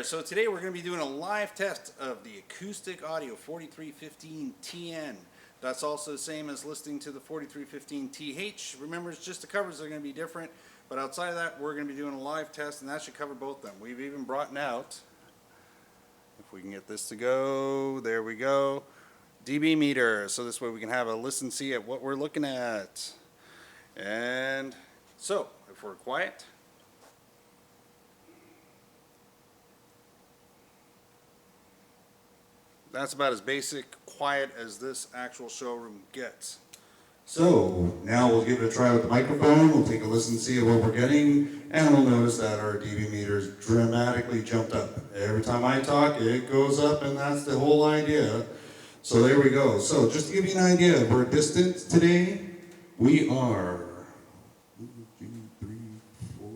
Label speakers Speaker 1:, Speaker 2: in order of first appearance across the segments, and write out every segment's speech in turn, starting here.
Speaker 1: So today we're going to be doing a live test of the Acoustic Audio 4315 TN. That's also the same as listening to the 4315 TH. Remember, it's just the covers that are going to be different, but outside of that we're going to be doing a live test, and that should cover both of them. We've even brought out, if we can get this to go, there we go, dB meter, so this way we can have a listen-see at what we're looking at. And so if we're quiet, that's about as basic quiet as this actual showroom gets.
Speaker 2: So now we'll give it a try with the microphone. We'll take a listen, see what we're getting, and we'll notice that our dB meter's dramatically jumped up. Every time I talk, it goes up, and that's the whole idea. So there we go. So just to give you an idea of our distance today, we are 1, 2, 3, 4.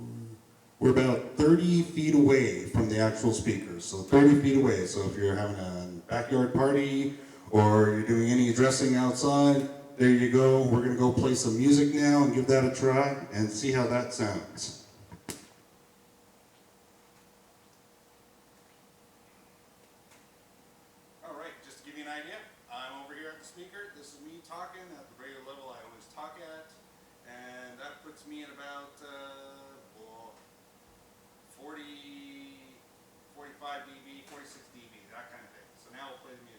Speaker 2: We're about 30 feet away from the actual speakers. So 30 feet away. So if you're having a backyard party or you're doing any dressing outside, there you go. We're going to go play some music now and give that a try and see how that sounds.
Speaker 1: Alright, just to give you an idea, I'm over here at the speaker. This is me talking at the regular level I always talk at, and that puts me at about 40, 45 dB, 46 dB, that kind of thing. So now we'll play the music.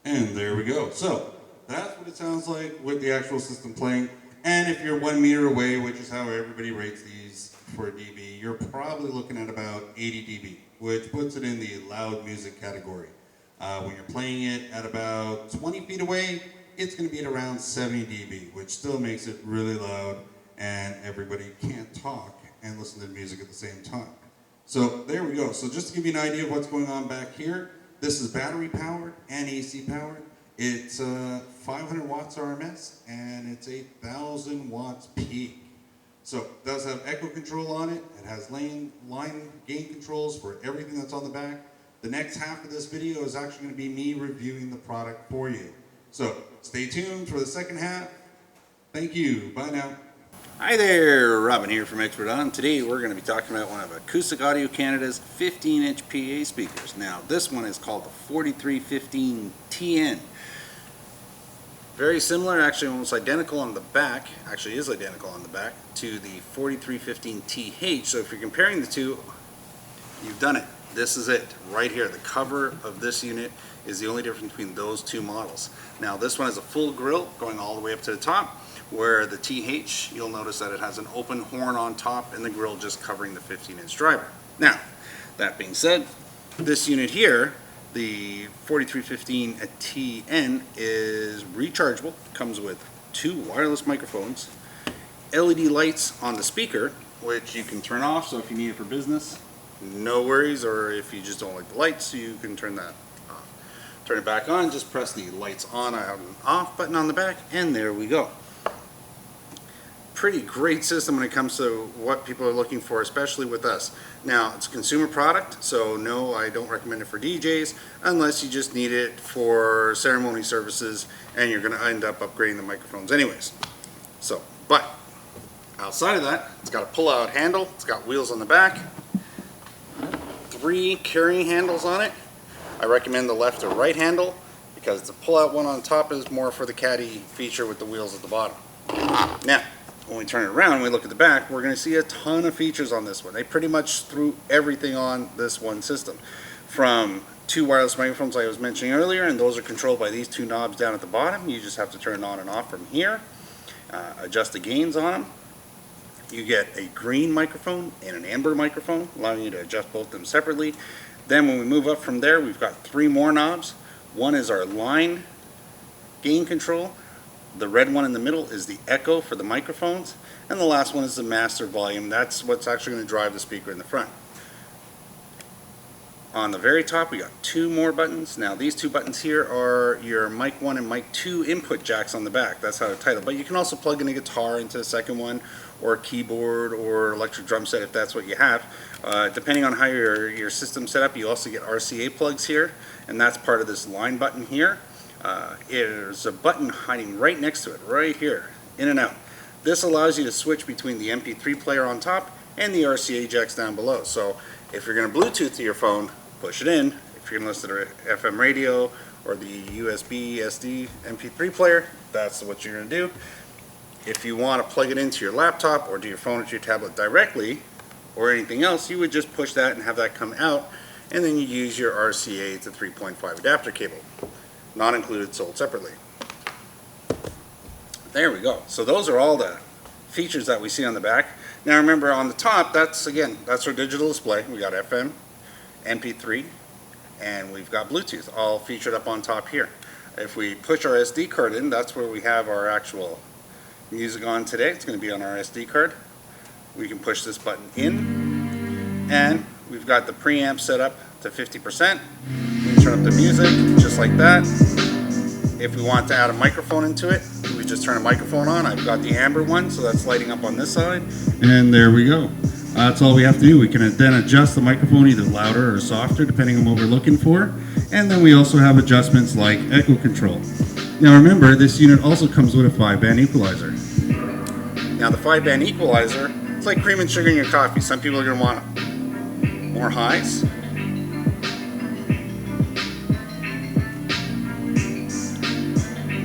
Speaker 2: And there we go. So that's what it sounds like with the actual system playing. And if you're 1 meter away, which is how everybody rates these for dB, you're probably looking at about 80 dB, which puts it in the loud music category. When you're playing it at about 20 feet away, it's going to be at around 70 dB, which still makes it really loud, and everybody can't talk and listen to music at the same time. So there we go. So just to give you an idea of what's going on back here, this is battery powered and AC powered. It's 500 watts RMS and it's 8,000 watts peak. So it does have echo control on it. It has line gain controls for everything that's on the back. The next half of this video is actually going to be me reviewing the product for you. So stay tuned for the second half. Thank you. Bye now.
Speaker 1: Hi there, Robin here from Expert On. Today we're going to be talking about one of Acoustic Audio Canada's 15-inch PA speakers. Now this one is called the 4315 TN. Very similar, actually almost identical on the back, actually is identical on the back, to the 4315 TH. So if you're comparing the two, you've done it. This is it, right here. The cover of this unit is the only difference between those two models. Now this one has a full grill going all the way up to the top, where the TH, you'll notice that it has an open horn on top and the grill just covering the 15-inch driver. Now, that being said, this unit here, the 4315 TN, is rechargeable. Comes with 2 wireless microphones, LED lights on the speaker, which you can turn off, so if you need it for business, no worries, or if you just don't like the lights, you can turn that off. Turn it back on, just press the lights on and off button on the back, and there we go. Pretty great system when it comes to what people are looking for, especially with us. Now, it's a consumer product, so no, I don't recommend it for DJs unless you just need it for ceremony services and you're going to end up upgrading the microphones anyways. So, but outside of that, it's got a pull-out handle, it's got wheels on the back, 3 carrying handles on it. I recommend the left or right handle because the pull-out one on top is more for the caddy feature with the wheels at the bottom. Now, when we turn it around and we look at the back, we're going to see a ton of features on this one. They pretty much threw everything on this one system, from two wireless microphones like I was mentioning earlier, and those are controlled by these two knobs down at the bottom. You just have to turn it on and off from here. Adjust the gains on them. You get a green microphone and an amber microphone, allowing you to adjust both of them separately. Then when we move up from there, we've got three more knobs. One is our line gain control. The red one in the middle is the echo for the microphones. And the last one is the master volume. That's what's actually going to drive the speaker in the front. On the very top, we got two more buttons. Now these two buttons here are your mic 1 and mic 2 input jacks on the back. That's how they're titled. But you can also plug in a guitar into the second one, or a keyboard, or electric drum set if that's what you have. Depending on how your system's set up, you also get RCA plugs here, and that's part of this line button here. There's a button hiding right next to it, right here, in and out. This allows you to switch between the MP3 player on top and the RCA jacks down below. So if you're going to Bluetooth to your phone, push it in. If you're going to listen to FM radio or the USB SD MP3 player, that's what you're going to do. If you want to plug it into your laptop or to your phone or to your tablet directly or anything else, you would just push that and have that come out, and then you use your RCA to 3.5 adapter cable. Not included, sold separately. There we go. So those are all the features that we see on the back. Now remember, on the top, that's our digital display. We got FM, MP3, and we've got Bluetooth all featured up on top here. If we push our SD card in, that's where we have our actual music on today. It's going to be on our SD card. We can push this button in, and we've got the preamp set up to 50%. We can turn up the music just like that. If we want to add a microphone into it, we just turn a microphone on. I've got the amber one, so that's lighting up on this side. And there we go. That's all we have to do. We can then adjust the microphone either louder or softer, depending on what we're looking for. And then we also have adjustments like echo control. Now remember, this unit also comes with a 5-band equalizer. Now the 5-band equalizer, it's like cream and sugar in your coffee. Some people are going to want more highs.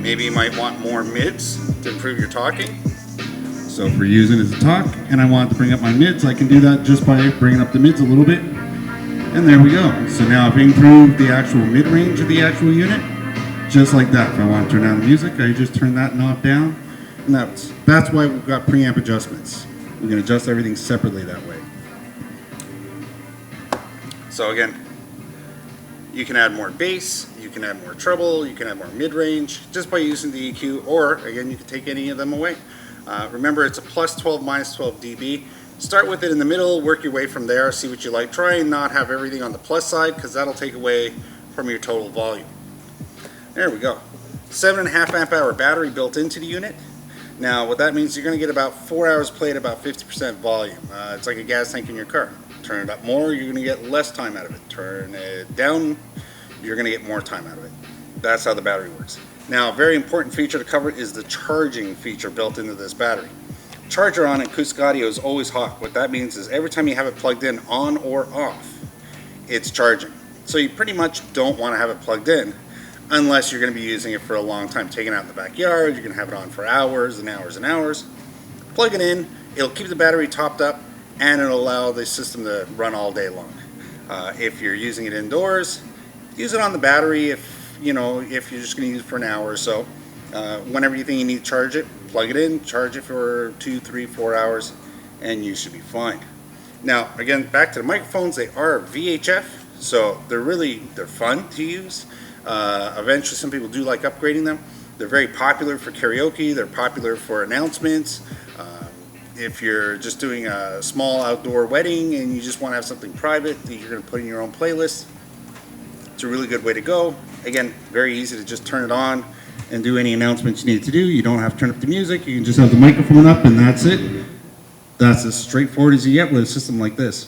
Speaker 1: Maybe you might want more mids to improve your talking. So if we're using it as a talk and I want to bring up my mids, I can do that just by bringing up the mids a little bit. And there we go. So now I've improved the actual mid-range of the actual unit, just like that. If I want to turn down the music, I just turn that knob down. And that's why we've got preamp adjustments. We can adjust everything separately that way. So again, you can add more bass, you can add more treble, you can add more mid-range just by using the EQ, or again, you can take any of them away. Remember, it's a plus 12, minus 12 dB. Start with it in the middle, work your way from there, see what you like. Try and not have everything on the plus side, because that'll take away from your total volume. There we go. 7.5 amp hour battery built into the unit. Now what that means, you're going to get about 4 hours play at about 50% volume. It's like a gas tank in your car. Turn it up more, you're going to get less time out of it. Turn it down, you're going to get more time out of it. That's how the battery works. Now, a very important feature to cover is the charging feature built into this battery. Charger on acoustic audio is always hot. What that means is every time you have it plugged in, on or off, it's charging. So you pretty much don't want to have it plugged in unless you're going to be using it for a long time. Taking it out in the backyard, you're going to have it on for hours and hours and hours. Plug it in, it'll keep the battery topped up, and it'll allow the system to run all day long. If you're using it indoors, use it on the battery. If you're just going to use it for an hour or so, whenever you think you need to charge it, plug it in, charge it for 2, 3, 4 hours, and you should be fine. Now, again, back to the microphones. They are VHF, so they're fun to use. Eventually, some people do like upgrading them. They're very popular for karaoke. They're popular for announcements. If you're just doing a small outdoor wedding and you just want to have something private that you're going to put in your own playlist, it's a really good way to go. Again, very easy to just turn it on and do any announcements you need to do. You don't have to turn up the music. You can just have the microphone up and that's it. That's as straightforward as you get with a system like this.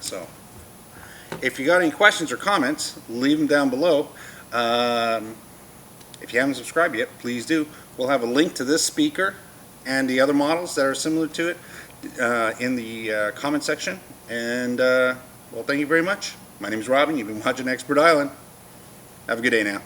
Speaker 1: So, if you got any questions or comments, leave them down below. If you haven't subscribed yet, please do. We'll have a link to this speaker and the other models that are similar to it in the comment section. And, well, thank you very much. My name is Robin. You've been watching Expert Island. Have a good day now.